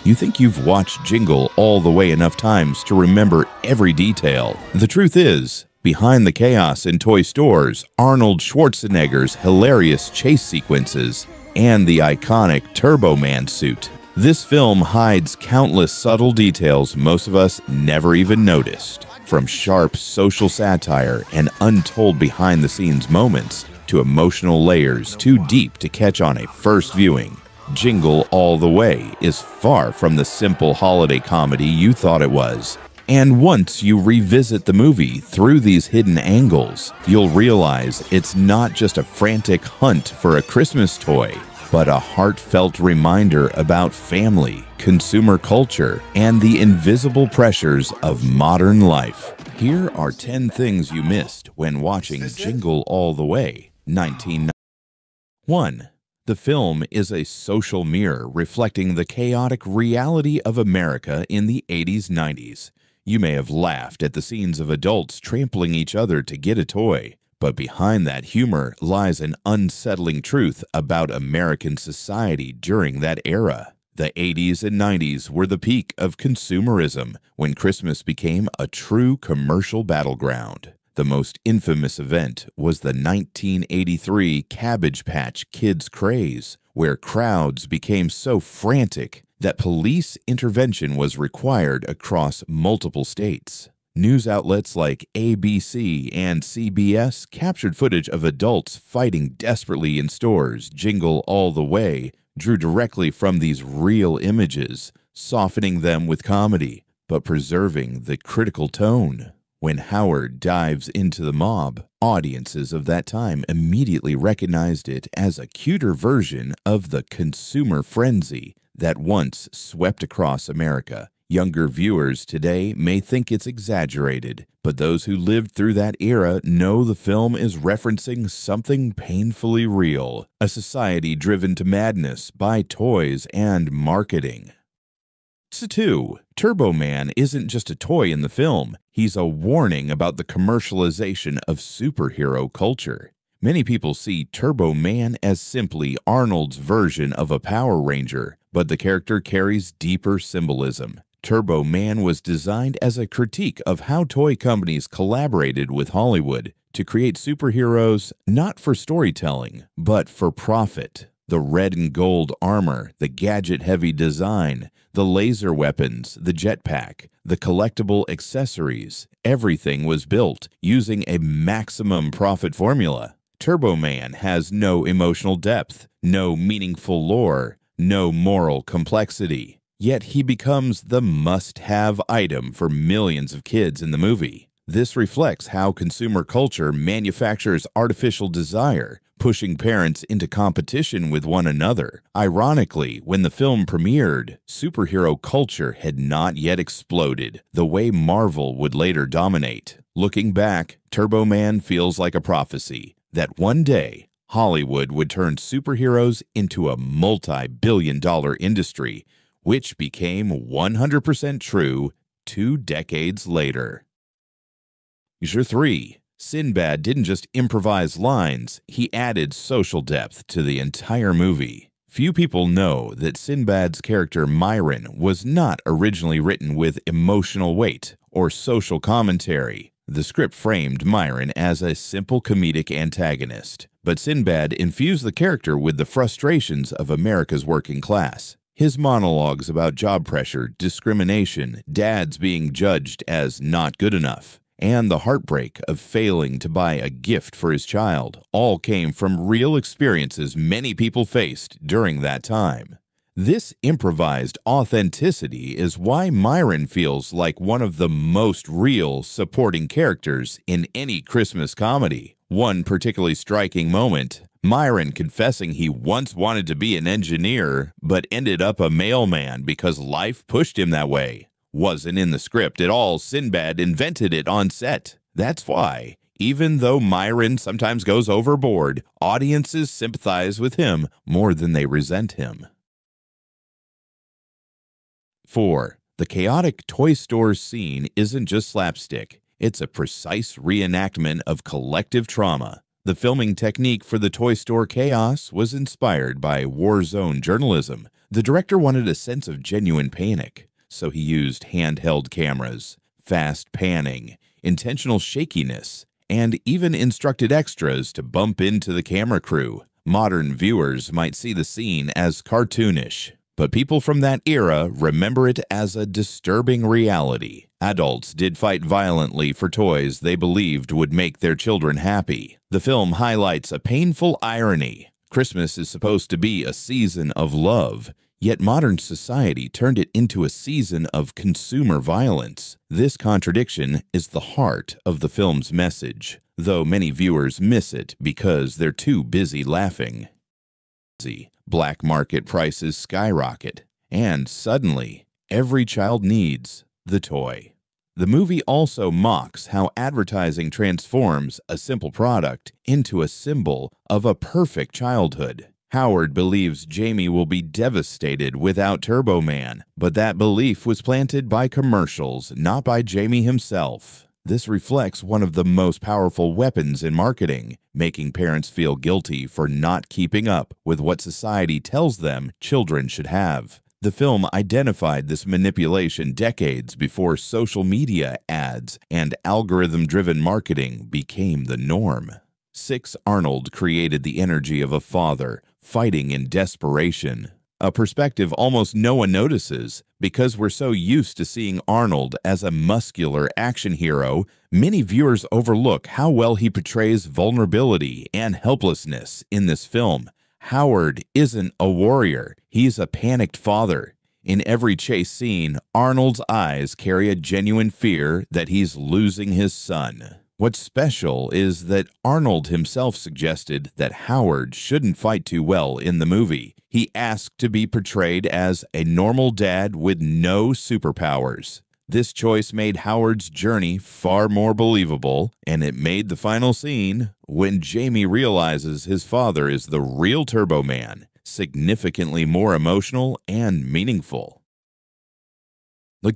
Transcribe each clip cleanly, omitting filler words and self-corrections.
You think you've watched Jingle all the way enough times to remember every detail. The truth is, behind the chaos in toy stores, Arnold Schwarzenegger's hilarious chase sequences, and the iconic Turbo Man suit, this film hides countless subtle details most of us never even noticed. From sharp social satire and untold behind-the-scenes moments to emotional layers too deep to catch on a first viewing, Jingle All the Way is far from the simple holiday comedy you thought it was. And once you revisit the movie through these hidden angles, you'll realize it's not just a frantic hunt for a Christmas toy, but a heartfelt reminder about family, consumer culture, and the invisible pressures of modern life. Here are 10 things you missed when watching Jingle All the Way, 1990. 1. The film is a social mirror reflecting the chaotic reality of America in the 80s-90s. You may have laughed at the scenes of adults trampling each other to get a toy, but behind that humor lies an unsettling truth about American society during that era. The 80s and 90s were the peak of consumerism, when Christmas became a true commercial battleground. The most infamous event was the 1983 Cabbage Patch Kids craze, where crowds became so frantic that police intervention was required across multiple states. News outlets like ABC and CBS captured footage of adults fighting desperately in stores. Jingle All the Way drew directly from these real images, softening them with comedy, but preserving the critical tone. When Howard dives into the mob, audiences of that time immediately recognized it as a cuter version of the consumer frenzy that once swept across America. Younger viewers today may think it's exaggerated, but those who lived through that era know the film is referencing something painfully real, a society driven to madness by toys and marketing. 2. Turbo Man isn't just a toy in the film, he's a warning about the commercialization of superhero culture. Many people see Turbo Man as simply Arnold's version of a Power Ranger, but the character carries deeper symbolism. Turbo Man was designed as a critique of how toy companies collaborated with Hollywood to create superheroes not for storytelling, but for profit. The red and gold armor, the gadget-heavy design, the laser weapons, the jetpack, the collectible accessories, everything was built using a maximum profit formula. Turbo Man has no emotional depth, no meaningful lore, no moral complexity. Yet he becomes the must-have item for millions of kids in the movie. This reflects how consumer culture manufactures artificial desire, pushing parents into competition with one another. Ironically, when the film premiered, superhero culture had not yet exploded, the way Marvel would later dominate. Looking back, Turbo Man feels like a prophecy that one day Hollywood would turn superheroes into a multi-billion-dollar industry, which became 100% true 2 decades later. 3. Sinbad didn't just improvise lines, he added social depth to the entire movie. Few people know that Sinbad's character Myron was not originally written with emotional weight or social commentary. The script framed Myron as a simple comedic antagonist, but Sinbad infused the character with the frustrations of America's working class. His monologues about job pressure, discrimination, dads being judged as not good enough, and the heartbreak of failing to buy a gift for his child all came from real experiences many people faced during that time. This improvised authenticity is why Myron feels like one of the most real supporting characters in any Christmas comedy. One particularly striking moment, Myron confessing he once wanted to be an engineer but ended up a mailman because life pushed him that way, wasn't in the script at all. Sinbad invented it on set. That's why, even though Myron sometimes goes overboard, audiences sympathize with him more than they resent him. 4. The chaotic toy store scene isn't just slapstick. It's a precise reenactment of collective trauma. The filming technique for the toy store chaos was inspired by war zone journalism. The director wanted a sense of genuine panic, so he used handheld cameras, fast panning, intentional shakiness, and even instructed extras to bump into the camera crew. Modern viewers might see the scene as cartoonish, but people from that era remember it as a disturbing reality. Adults did fight violently for toys they believed would make their children happy. The film highlights a painful irony. Christmas is supposed to be a season of love, yet modern society turned it into a season of consumer violence. This contradiction is the heart of the film's message, though many viewers miss it because they're too busy laughing. Black market prices skyrocket, and suddenly, every child needs the toy. The movie also mocks how advertising transforms a simple product into a symbol of a perfect childhood. Howard believes Jamie will be devastated without Turbo Man, but that belief was planted by commercials, not by Jamie himself. This reflects one of the most powerful weapons in marketing, making parents feel guilty for not keeping up with what society tells them children should have. The film identified this manipulation decades before social media ads and algorithm-driven marketing became the norm. 6. Arnold created the energy of a father fighting in desperation, a perspective almost no one notices because we're so used to seeing Arnold as a muscular action hero. Many viewers overlook how well he portrays vulnerability and helplessness in this film. Howard isn't a warrior, he's a panicked father. In every chase scene, Arnold's eyes carry a genuine fear that he's losing his son. What's special is that Arnold himself suggested that Howard shouldn't fight too well in the movie. He asked to be portrayed as a normal dad with no superpowers. This choice made Howard's journey far more believable, and it made the final scene, when Jamie realizes his father is the real Turbo Man, significantly more emotional and meaningful.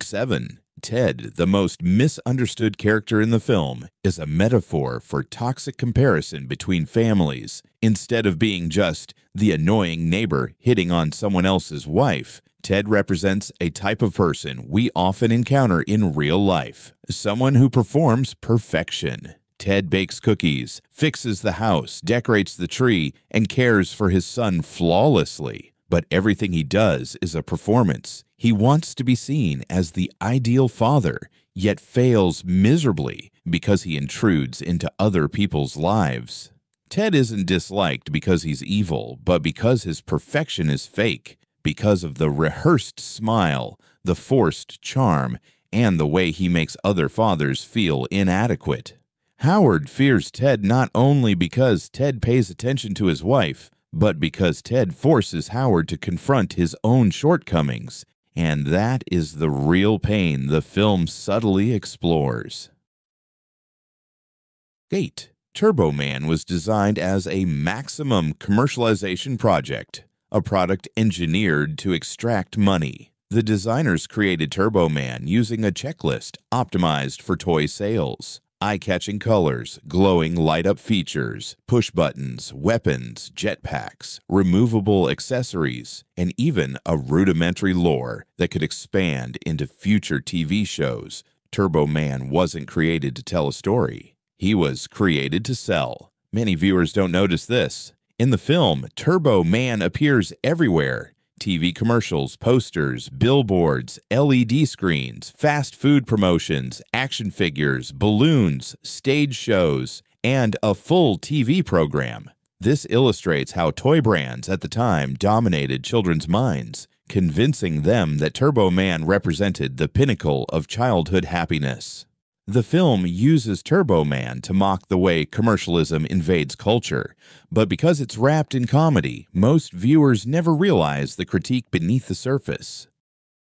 7. Ted, the most misunderstood character in the film, is a metaphor for toxic comparison between families. Instead of being just the annoying neighbor hitting on someone else's wife, Ted represents a type of person we often encounter in real life, someone who performs perfection. Ted bakes cookies, fixes the house, decorates the tree, and cares for his son flawlessly. But everything he does is a performance. He wants to be seen as the ideal father, yet fails miserably because he intrudes into other people's lives. Ted isn't disliked because he's evil, but because his perfection is fake, because of the rehearsed smile, the forced charm, and the way he makes other fathers feel inadequate. Howard fears Ted not only because Ted pays attention to his wife, but because Ted forces Howard to confront his own shortcomings, and that is the real pain the film subtly explores. 8. Turbo Man was designed as a maximum commercialization project, a product engineered to extract money. The designers created Turbo Man using a checklist optimized for toy sales. Eye-catching colors, glowing light-up features, push buttons, weapons, jetpacks, removable accessories, and even a rudimentary lore that could expand into future TV shows. Turbo Man wasn't created to tell a story. He was created to sell. Many viewers don't notice this. In the film, Turbo Man appears everywhere. TV commercials, posters, billboards, LED screens, fast food promotions, action figures, balloons, stage shows, and a full TV program. This illustrates how toy brands at the time dominated children's minds, convincing them that Turbo Man represented the pinnacle of childhood happiness. The film uses Turbo Man to mock the way commercialism invades culture, but because it's wrapped in comedy, most viewers never realize the critique beneath the surface.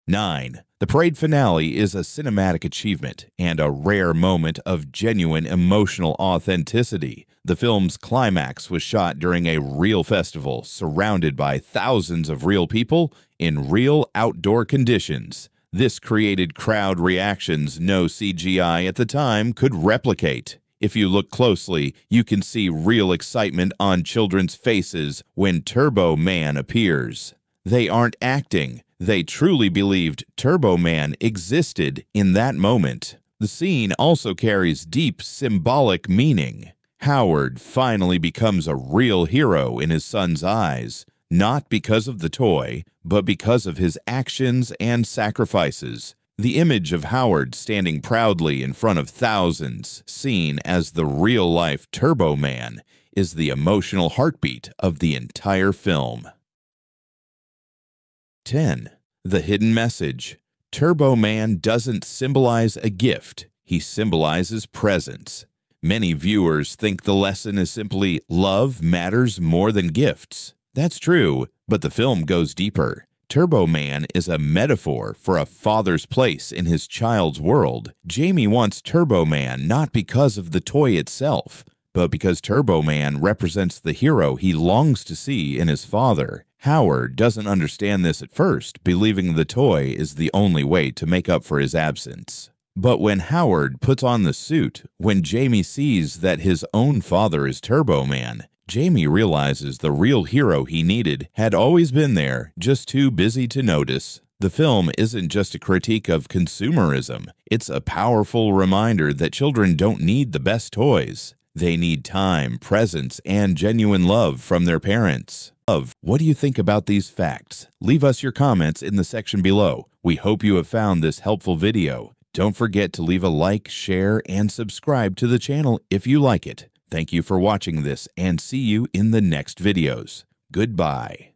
9. The parade finale is a cinematic achievement and a rare moment of genuine emotional authenticity. The film's climax was shot during a real festival, surrounded by thousands of real people in real outdoor conditions. This created crowd reactions no CGI at the time could replicate. If you look closely, you can see real excitement on children's faces when Turbo Man appears. They aren't acting. They truly believed Turbo Man existed in that moment. The scene also carries deep symbolic meaning. Howard finally becomes a real hero in his son's eyes, not because of the toy, but because of his actions and sacrifices. The image of Howard standing proudly in front of thousands, seen as the real-life Turbo Man, is the emotional heartbeat of the entire film. 10. The hidden message. Turbo Man doesn't symbolize a gift, he symbolizes presence. Many viewers think the lesson is simply love matters more than gifts. That's true, but the film goes deeper. Turbo Man is a metaphor for a father's place in his child's world. Jamie wants Turbo Man not because of the toy itself, but because Turbo Man represents the hero he longs to see in his father. Howard doesn't understand this at first, believing the toy is the only way to make up for his absence. But when Howard puts on the suit, when Jamie sees that his own father is Turbo Man, Jamie realizes the real hero he needed had always been there, just too busy to notice. The film isn't just a critique of consumerism, it's a powerful reminder that children don't need the best toys. They need time, presence, and genuine love from their parents. What do you think about these facts? Leave us your comments in the section below. We hope you have found this helpful video. Don't forget to leave a like, share, and subscribe to the channel if you like it. Thank you for watching this, and see you in the next videos. Goodbye.